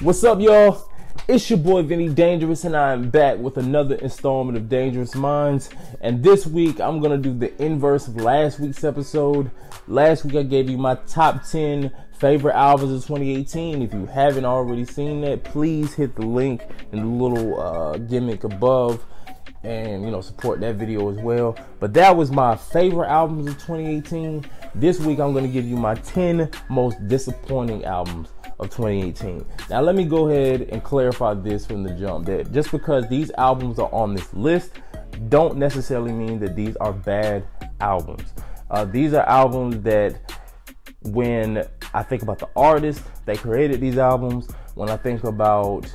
What's up, y'all? It's your boy Vinnie-Dangerous, and I'm back with another installment of Dangerous Minds. And this week, I'm gonna do the inverse of last week's episode. Last week, I gave you my top 10 favorite albums of 2018. If you haven't already seen that, please hit the link in the little gimmick above and, support that video as well. But that was my favorite albums of 2018. This week, I'm gonna give you my 10 most disappointing albums of 2018. Now let me go ahead and clarify this from the jump, that just because these albums are on this list don't necessarily mean that these are bad albums. These are albums that, when I think about the artists that created these albums, when I think about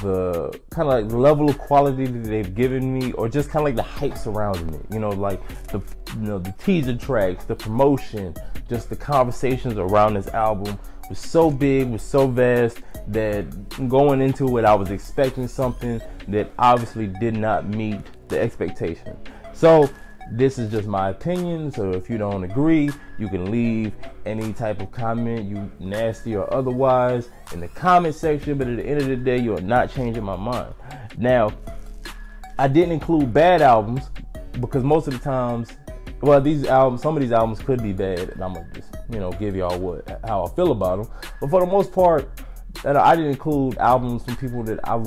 the kind of like the level of quality that they've given me, or just kind of like the hype surrounding it, like the teaser tracks, the promotion, just the conversations around this album was so big, was so vast, that going into it, I was expecting something that obviously did not meet the expectation. So this is just my opinion. So if you don't agree, you can leave any type of comment, you nasty or otherwise, in the comment section. But at the end of the day, you're not changing my mind. Now, I didn't include bad albums because most of the times, well, some of these albums could be bad, and I'm gonna just, give y'all how I feel about them. But for the most part, I didn't include albums from people that I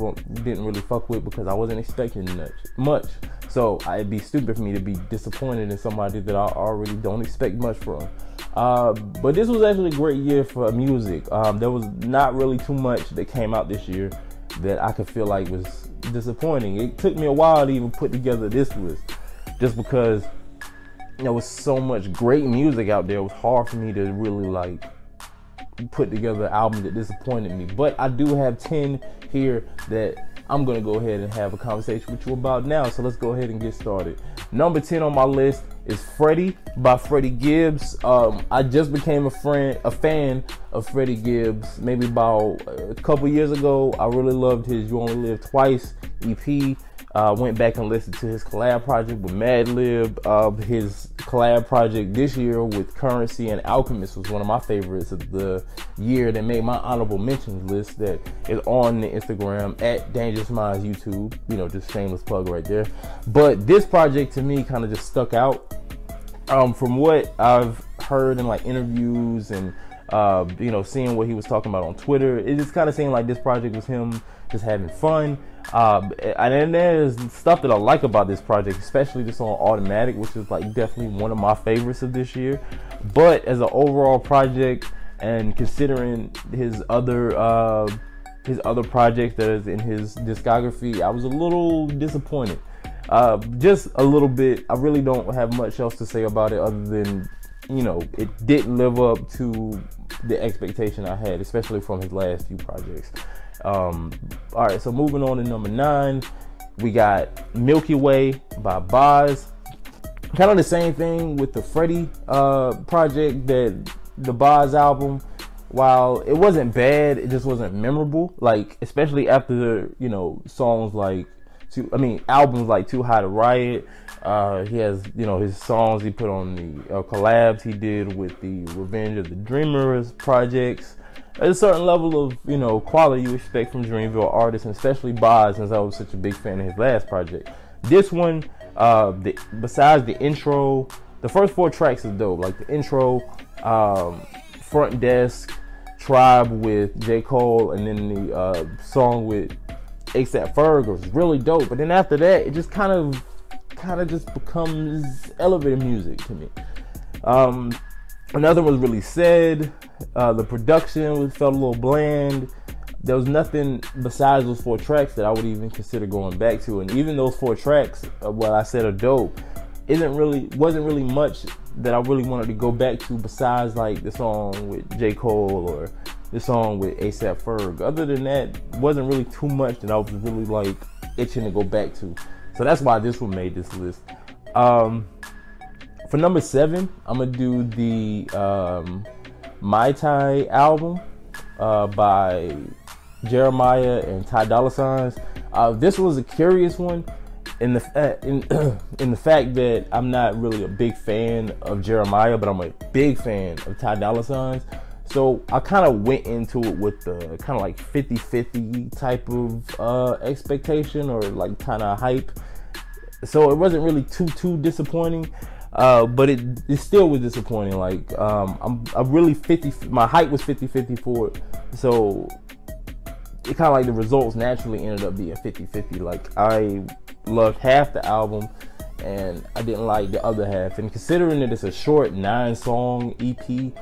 didn't really fuck with because I wasn't expecting much. So it'd be stupid for me to be disappointed in somebody that I already don't expect much from. But this was actually a great year for music. There was not really too much that came out this year that I could feel like was disappointing. It took me a while to even put together this list, just because there was so much great music out there. It was hard for me to really put together an album that disappointed me. But I do have 10 here that I'm gonna go ahead and have a conversation with you about now. So let's go ahead and get started. Number 10 on my list is Freddie by Freddie Gibbs. I just became a fan of Freddie Gibbs maybe about a couple years ago. I really loved his You Only Live Twice EP. Went back and listened to his collab project with Madlib. His collab project this year with Currency and Alchemist was one of my favorites of the year that made my honorable mentions list, that is on the Instagram at Dangerous Minds YouTube. Just shameless plug right there. But this project to me kind of just stuck out. From what I've heard in interviews and seeing what he was talking about on Twitter, it just kind of seemed like this project was him just having fun. And there's stuff that I like about this project, especially this on Automatic, which is definitely one of my favorites of this year. But as an overall project, and considering his other projects that is in his discography, I was a little disappointed. Just a little bit. I really don't have much else to say about it other than, it didn't live up to the expectation I had, especially from his last few projects. Alright, so moving on to number 9, we got Milky Way by Baz. Kind of the same thing with the Freddie project, that the Baz album, while it wasn't bad, it just wasn't memorable. Especially after songs albums like Too High to Riot. He has, his songs he put on the collabs he did with the Revenge of the Dreamers projects. There's a certain level of, quality you expect from Dreamville artists, and especially Baz, since I was such a big fan of his last project. This one, besides the intro, the first 4 tracks is dope. The intro, Front Desk, Tribe with J. Cole, and then the song with A$AP Ferg was really dope. But then after that, it just kind of just becomes elevator music to me. Another one was really sad. The production felt a little bland. There was nothing besides those 4 tracks that I would even consider going back to. And even those 4 tracks, what I said are dope, wasn't really much that I really wanted to go back to besides the song with J. Cole or the song with A$AP Ferg. Other than that, wasn't really too much that I was really itching to go back to. So that's why this one made this list. For number 7, I'm gonna do the Mai Tai album by Jeremiah and Ty Dolla $igns. This was a curious one. in the fact that I'm not really a big fan of Jeremiah, but I'm a big fan of Ty Dolla $ign's. So I kind of went into it with the kind of like 50-50 type of expectation, or like kind of hype. So it wasn't really too disappointing, but it still was disappointing. Like I'm really 50. My hype was 50-50 for it. So it kind of like the results naturally ended up being 50-50. Like I loved half the album and I didn't like the other half. And considering that it's a short 9-song EP,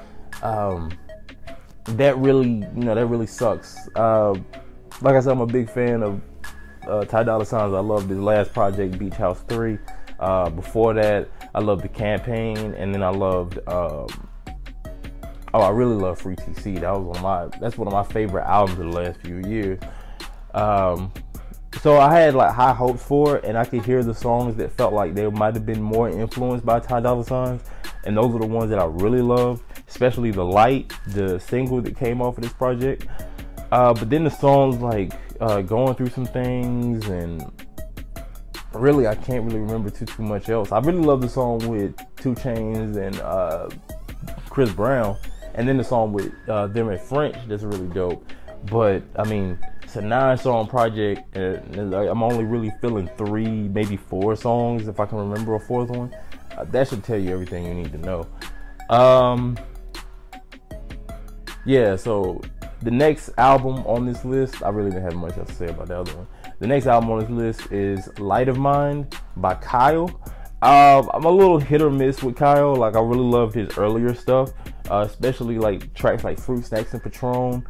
that really sucks. Like I said, I'm a big fan of Ty Dolla $ign's. I loved his last project, Beach House 3. Before that, I loved The Campaign, and then I loved I really love Free TC. That's one of my favorite albums of the last few years. So I had like high hopes for it, and I could hear the songs that felt like they might have been more influenced by Ty Dolla $ign's, and those are the ones that I really loved, especially The Light, the single that came off of this project. But then the songs like Going Through Some Things, and really I can't really remember too much else. I really love the song with 2 Chainz and Chris Brown, and then the song with them in French, that's really dope. But I mean, it's a 9-song project, and I'm only really feeling 3, maybe 4 songs, if I can remember a 4th one. That should tell you everything you need to know. Yeah, so the next album on this list, I really didn't have much else to say about the other one. The next album on this list is Light of Mine by Kyle. I'm a little hit or miss with Kyle. Like, I really loved his earlier stuff, especially like tracks like Fruit Snacks and Patron.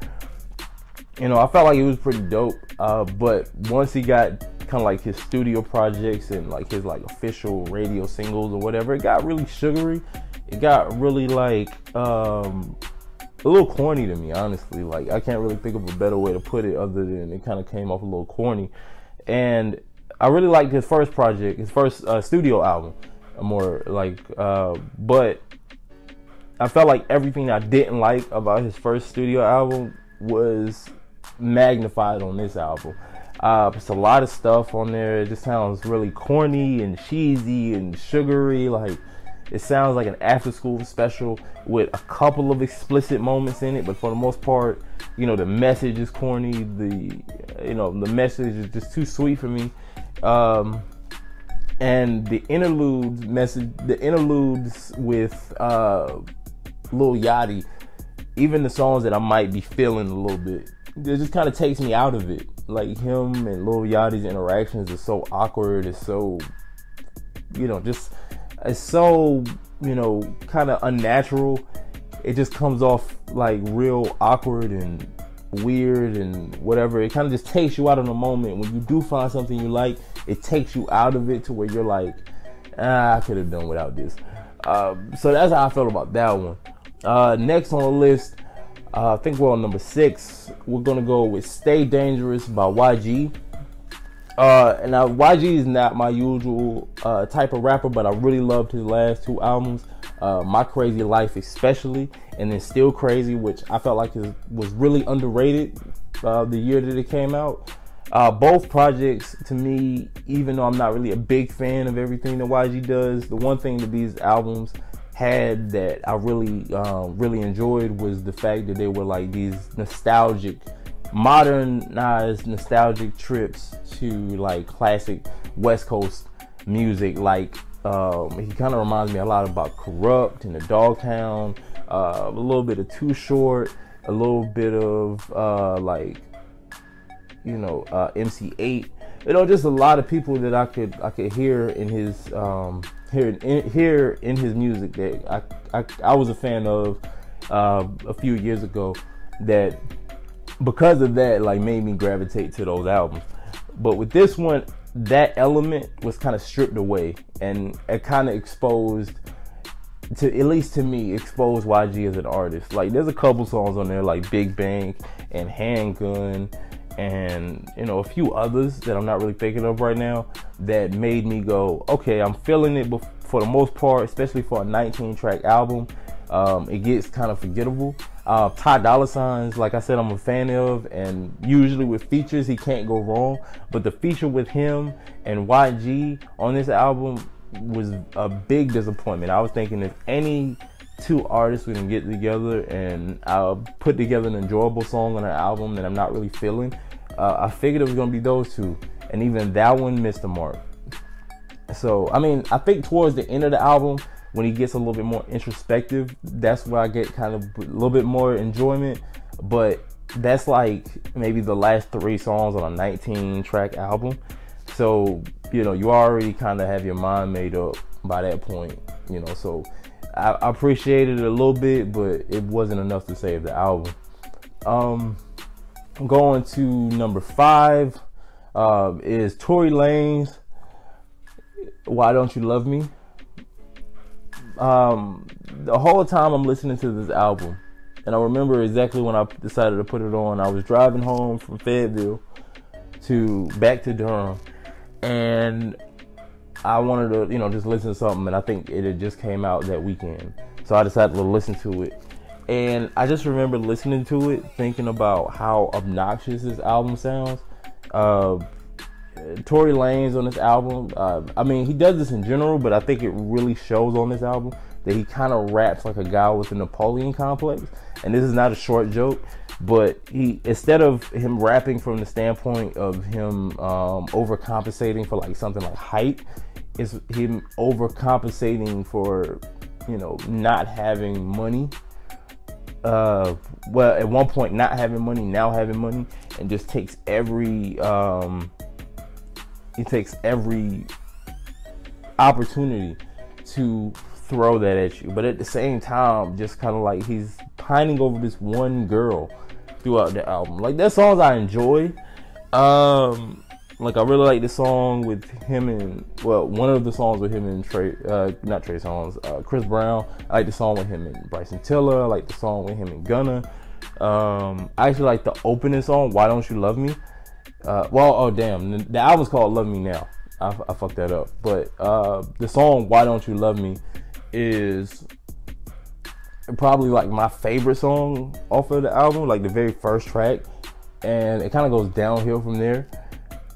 You know, I felt like it was pretty dope. But once he got kind of like his studio projects and like his like official radio singles or whatever, it got really sugary. It got really like a little corny to me, honestly. Like, I can't really think of a better way to put it other than it kind of came off a little corny. And I really liked his first project, his first studio album, more like, but I felt like everything I didn't like about his first studio album was magnified on this album. It's a lot of stuff on there. It just sounds really corny and cheesy and sugary. Like, it sounds like an after-school special with a couple of explicit moments in it, but for the most part, you know, the message is corny. The message is just too sweet for me. And the interludes with Lil Yachty, even the songs that I might be feeling a little bit, it just kind of takes me out of it. Like, him and Lil Yachty's interactions is so awkward. It's so, it's so, kind of unnatural. It just comes off like real awkward and weird and whatever. It kind of just takes you out of the moment. When you do find something you like, it takes you out of it to where you're like, I could have done without this. So that's how I felt about that one. Next on the list, I think we're on number 6. We're gonna go with Stay Dangerous by YG. And now YG is not my usual type of rapper, but I really loved his last 2 albums, My Crazy Life especially, and then Still Crazy, which I felt like was really underrated the year that it came out. Both projects, to me, even though I'm not really a big fan of everything that YG does, the one thing that these albums had that I really enjoyed was the fact that they were like these modernized nostalgic trips to like classic West Coast music. Like, he kind of reminds me a lot about Corrupt and the Dogtown, a little bit of Too Short, a little bit of MC8, just a lot of people that I could hear in his hear in his music that I was a fan of a few years ago, that because of that like made me gravitate to those albums. But with this one, that element was kind of stripped away, and it kind of exposed, at least to me, exposed YG as an artist. Like, there's a couple songs on there like Big Bank and Handgun and a few others that I'm not really thinking of right now that made me go, okay, I'm feeling it. But for the most part, especially for a 19-track album, it gets kind of forgettable. Ty Dolla $ign's, like I said, I'm a fan of, and usually with features he can't go wrong, but the feature with him and YG on this album was a big disappointment. I was thinking if any two artists we can get together and put together an enjoyable song on an album that I'm not really feeling, I figured it was going to be those two, and even that one missed the mark. So, I mean, I think towards the end of the album, when he gets a little bit more introspective, that's where I get kind of a little bit more enjoyment. But that's like maybe the last 3 songs on a 19-track album. So, you know, you already kind of have your mind made up by that point, you know. So I appreciated it a little bit, but it wasn't enough to save the album. Going to number 5 is Tory Lanez, Why Don't You Love Me? The whole time I'm listening to this album, and I remember exactly when I decided to put it on. I was driving home from Fayetteville back to Durham, and I wanted to, you know, just listen to something, and I think it had just came out that weekend, so I decided to listen to it. And I just remember listening to it, thinking about how obnoxious this album sounds. Tory Lanez on this album, I mean, he does this in general, but I think it really shows on this album that he kind of raps like a guy with a Napoleon complex. And this is not a short joke, but instead of him rapping from the standpoint of him overcompensating for like something like height, it's him overcompensating for, you know, not having money. Well, at one point not having money, now having money, and just takes every opportunity to throw that at you. But at the same time, just kind of like he's pining over this one girl throughout the album. Like, there's songs I enjoy. Like, I really like the song with him and, well, one of the songs with him and Chris Brown. I like the song with him and Bryson Tiller. I like the song with him and Gunna. I actually like the opening song, Why Don't You Love Me? The album's called Love Me Now. I fucked that up. But the song Why Don't You Love Me is probably like my favorite song off of the album, like the very first track, and it kind of goes downhill from there.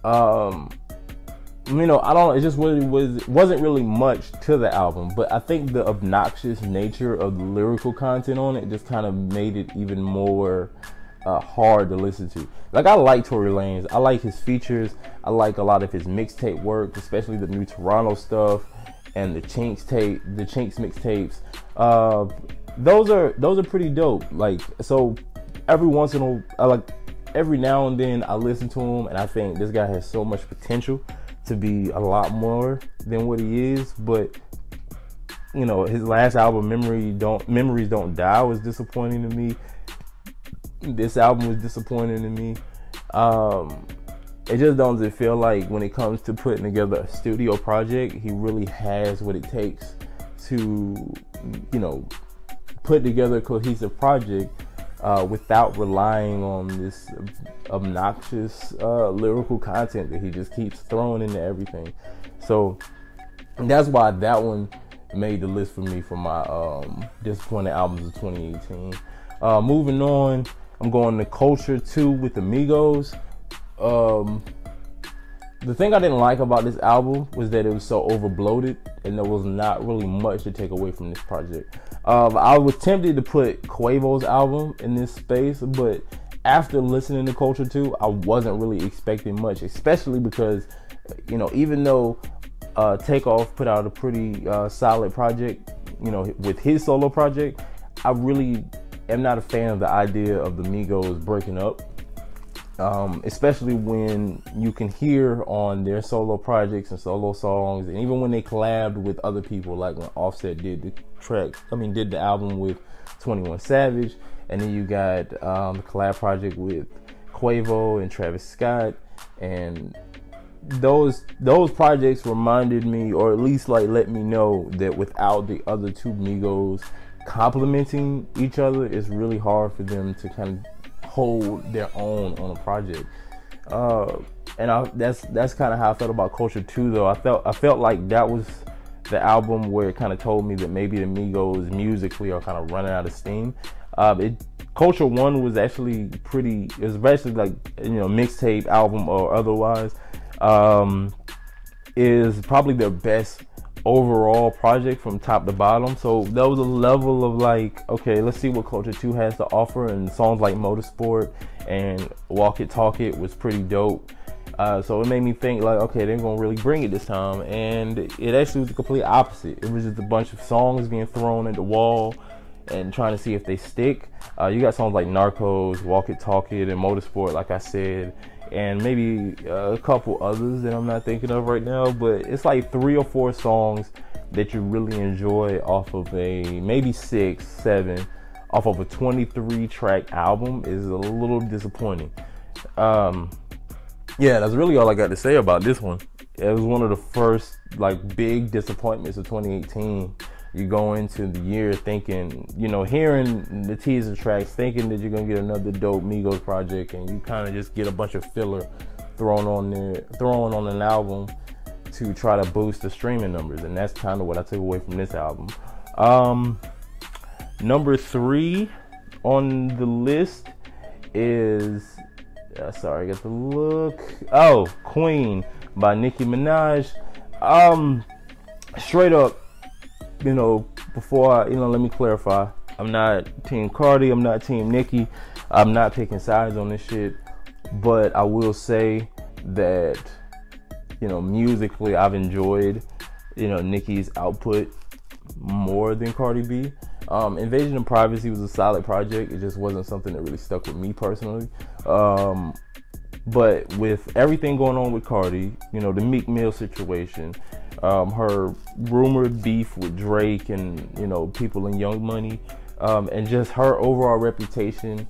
You know, it just really wasn't really much to the album, but I think the obnoxious nature of the lyrical content on it just kind of made it even more hard to listen to. Like, I like Tory Lanez. I like his features. I like a lot of his mixtape work, especially the new Toronto stuff and the Chinks mixtapes. Those are pretty dope. Like, so every now and then I listen to him, and I think this guy has so much potential to be a lot more than what he is. But, you know, his last album, Memories Don't Die, was disappointing to me. This album was disappointing to me. It just doesn't feel like when it comes to putting together a studio project, he really has what it takes to, you know, put together a cohesive project without relying on this obnoxious lyrical content that he just keeps throwing into everything. So that's why that one made the list for me for my disappointing albums of 2018. Moving on, I'm going to Culture 2 with Amigos. The thing I didn't like about this album was that it was so overbloated, and there was not really much to take away from this project. I was tempted to put Quavo's album in this space, but after listening to Culture 2, I wasn't really expecting much, especially because, you know, even though Takeoff put out a pretty solid project, you know, with his solo project, I really am not a fan of the idea of the Migos breaking up. Especially when you can hear on their solo projects and solo songs, and even when they collabed with other people, like when Offset did the album with 21 Savage, and then you got the collab project with Quavo and Travis Scott, and those projects reminded me, or at least like let me know, that without the other two Migos complementing each other, it's really hard for them to kind of hold their own on a project. That's kind of how I felt about Culture 2, though. I felt like that was the album where it kind of told me that maybe the Migos musically are kind of running out of steam. Culture One was actually pretty, it was actually like, you know, mixtape album or otherwise, is probably their best overall project from top to bottom. So there was a level of like, okay, let's see what Culture 2 has to offer, and songs like Motorsport and Walk It Talk It was pretty dope. So it made me think like, okay, they're gonna really bring it this time, and it actually was the complete opposite. It was just a bunch of songs being thrown at the wall and trying to see if they stick. You got songs like Narcos, Walk It Talk It, and Motorsport, like I said, and maybe a couple others that I'm not thinking of right now, but it's like 3 or 4 songs that you really enjoy off of a, maybe 6, 7, off of a 23 track album is a little disappointing. Yeah, that's really all I got to say about this one. It was one of the first like big disappointments of 2018. You go into the year thinking, you know, hearing the teaser tracks, thinking that you're gonna get another dope Migos project, and you kind of just get a bunch of filler thrown on an album to try to boost the streaming numbers, and that's kind of what I took away from this album. Number 3 on the list is, sorry, I got the look. Oh, Queen by Nicki Minaj. Straight up, you know, before let me clarify. I'm not Team Cardi. I'm not Team Nicki. I'm not picking sides on this shit. But I will say that, you know, musically, I've enjoyed, you know, Nicki's output more than Cardi B. Invasion of Privacy was a solid project. It just wasn't something that really stuck with me personally. But with everything going on with Cardi, you know, the Meek Mill situation, her rumored beef with Drake and, you know, people in Young Money, and just her overall reputation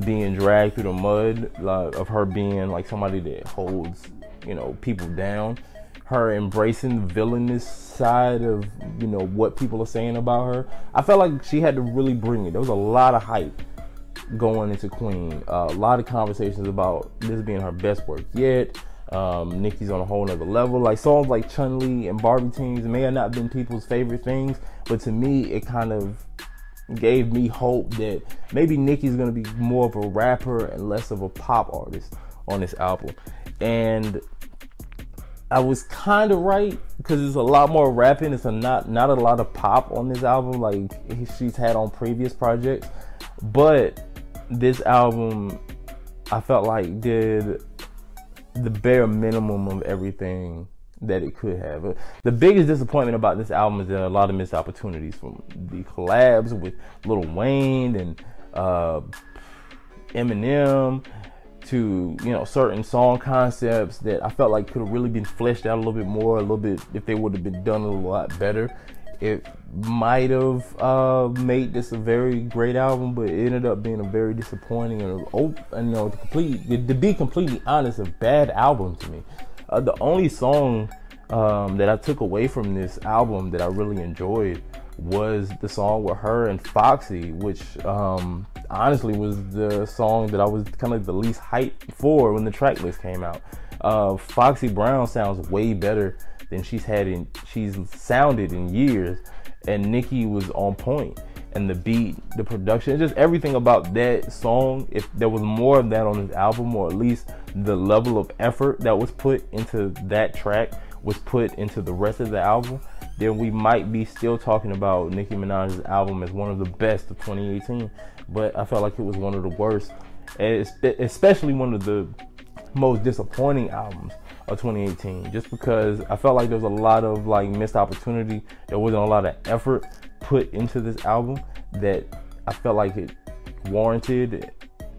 being dragged through the mud, like, of her being like somebody that holds, you know, people down, her embracing the villainous side of, you know, what people are saying about her. I felt like she had to really bring it. There was a lot of hype going into Queen, a lot of conversations about this being her best work yet. Nicki's on a whole nother level. Like songs like Chun-Li and Barbie Teens may have not been people's favorite things, but to me it kind of gave me hope that maybe Nicki's gonna be more of a rapper and less of a pop artist on this album. And I was kind of right, because there's a lot more rapping. It's not a lot of pop on this album like she's had on previous projects. But this album, I felt like did the bare minimum of everything that it could have. The biggest disappointment about this album is there are a lot of missed opportunities, from the collabs with Lil Wayne and Eminem to, you know, certain song concepts that I felt like could have really been fleshed out a little bit more, a little bit, if they would have been done a lot better. It might have made this a very great album, but it ended up being a very disappointing and, you know, to be completely honest, a bad album to me. The only song that I took away from this album that I really enjoyed was the song with her and Foxy, which honestly was the song that I was kind of the least hyped for when the track list came out. Foxy Brown sounds way better than she's sounded in years, and Nicki was on point. And the beat, the production, just everything about that song, if there was more of that on this album, or at least the level of effort that was put into that track was put into the rest of the album, then we might be still talking about Nicki Minaj's album as one of the best of 2018. But I felt like it was one of the worst, and especially one of the most disappointing albums of 2018, just because I felt like there was a lot of like missed opportunity. There wasn't a lot of effort put into this album that I felt like it warranted,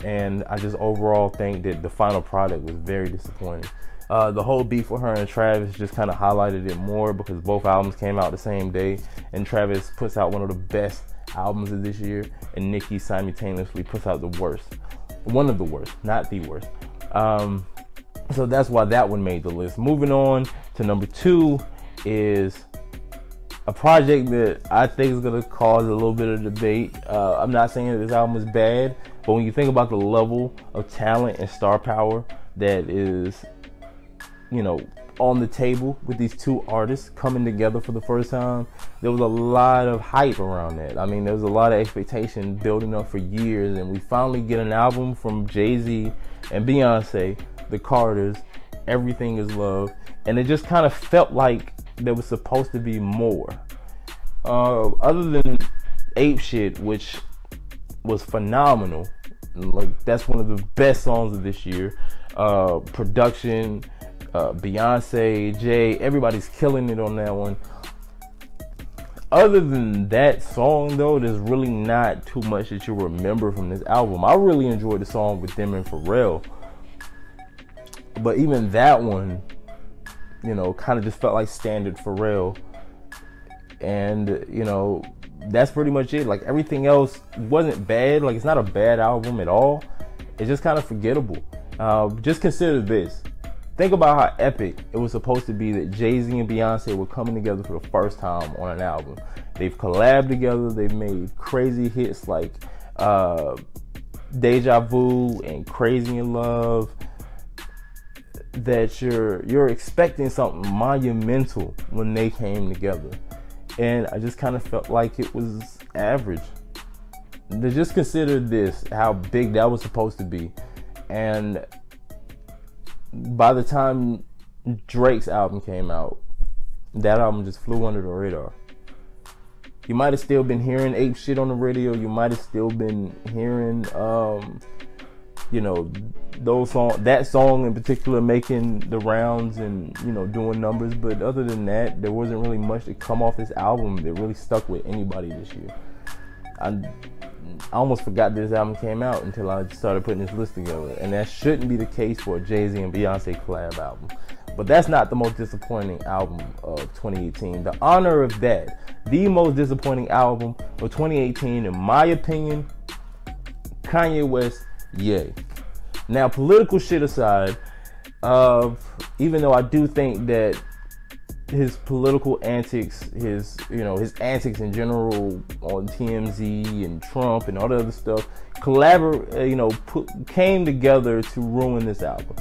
and I just overall think that the final product was very disappointing. The whole beef with her and Travis just kind of highlighted it more, because both albums came out the same day, and Travis puts out one of the best albums of this year, and Nicki simultaneously puts out the worst, one of the worst, not the worst. So that's why that one made the list. Moving on to number 2 is a project that I think is going to cause a little bit of debate. I'm not saying that this album is bad, but when you think about the level of talent and star power that is, you know, on the table with these two artists coming together for the first time, there was a lot of hype around that. I mean, there was a lot of expectation building up for years, and we finally get an album from Jay-Z and Beyonce, the Carters, Everything Is Love, and it just kind of felt like there was supposed to be more. Other than Ape Shit, which was phenomenal, like that's one of the best songs of this year. Production, Beyonce, Jay, everybody's killing it on that one. Other than that song though, there's really not too much that you remember from this album. I really enjoyed the song with them and Pharrell, but even that one, you know, kind of just felt like standard Pharrell. And you know, that's pretty much it. Like everything else wasn't bad. Like it's not a bad album at all. It's just kind of forgettable. Just consider this. Think about how epic it was supposed to be that Jay-Z and Beyonce were coming together for the first time on an album. They've collabed together. They've made crazy hits like Deja Vu and Crazy in Love. That you're expecting something monumental when they came together. And I just kind of felt like it was average. Just consider this, how big that was supposed to be. And by the time Drake's album came out, that album just flew under the radar. You might have still been hearing Ape Shit on the radio. You might have still been hearing, you know, that song in particular making the rounds and, you know, doing numbers. But other than that, there wasn't really much to come off this album that really stuck with anybody this year. I almost forgot this album came out until I started putting this list together. And that shouldn't be the case for a Jay-Z and Beyonce collab album. But that's not the most disappointing album of 2018. The honor of that, the most disappointing album of 2018, in my opinion, Kanye West, Ye. Now, political shit aside, even though I do think that his political antics, his antics in general on TMZ and Trump and all the other stuff, came together to ruin this album.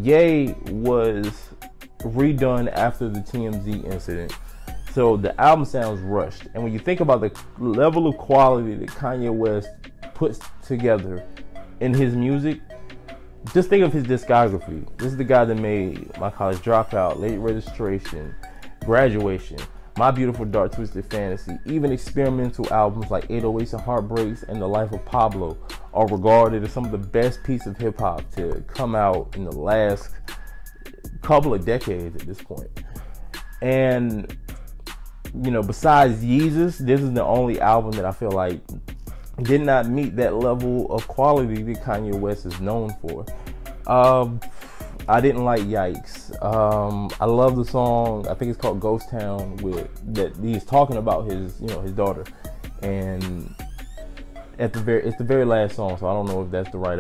Ye was redone after the TMZ incident, so the album sounds rushed. And when you think about the level of quality that Kanye West puts together in his music, just think of his discography. This is the guy that made My College Dropout, Late Registration, Graduation, My Beautiful Dark Twisted Fantasy. Even experimental albums like 808s and Heartbreaks and The Life of Pablo are regarded as some of the best pieces of hip hop to come out in the last couple of decades at this point. And, you know, besides Yeezus, this is the only album that I feel like did not meet that level of quality that Kanye West is known for. I didn't like Yikes. I love the song. I think it's called Ghost Town, that he's talking about his daughter. And it's the very last song, so I don't know if that's the right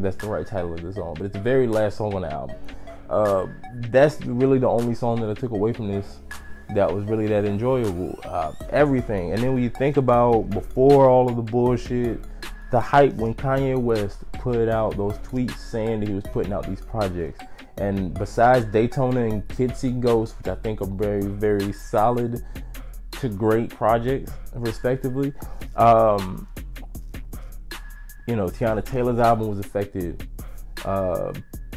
that's the right title of the song, but it's the very last song on the album. That's really the only song that I took away from this that was really that enjoyable. Everything. And then when you think about before all of the bullshit, the hype when Kanye West put out those tweets saying that he was putting out these projects, and besides Daytona and Kids See Ghosts, which I think are very, very solid to great projects respectively, Tiana Taylor's album was affected,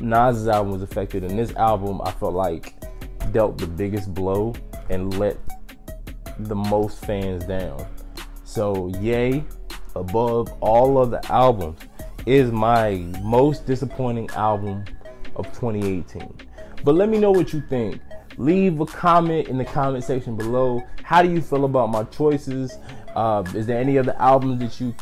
Nas's album was affected, and this album I felt like dealt the biggest blow and let the most fans down. So Ye, above all other albums, is my most disappointing album of 2018. But let me know what you think. Leave a comment in the comment section below. How do you feel about my choices? Is there any other albums that you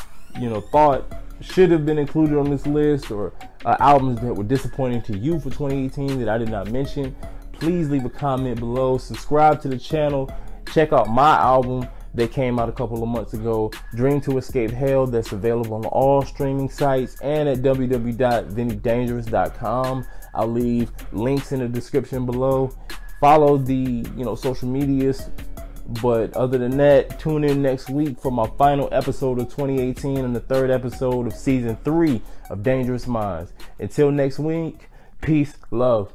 thought should have been included on this list, or albums that were disappointing to you for 2018 that I did not mention? Please leave a comment below. Subscribe to the channel. Check out my album that came out a couple of months ago, Dream to Escape Hell, that's available on all streaming sites and at www.Vinnie-Dangerous.com. I'll leave links in the description below. Follow the social medias. But other than that, tune in next week for my final episode of 2018 and the third episode of season 3 of Dangerous Minds. Until next week, peace, love.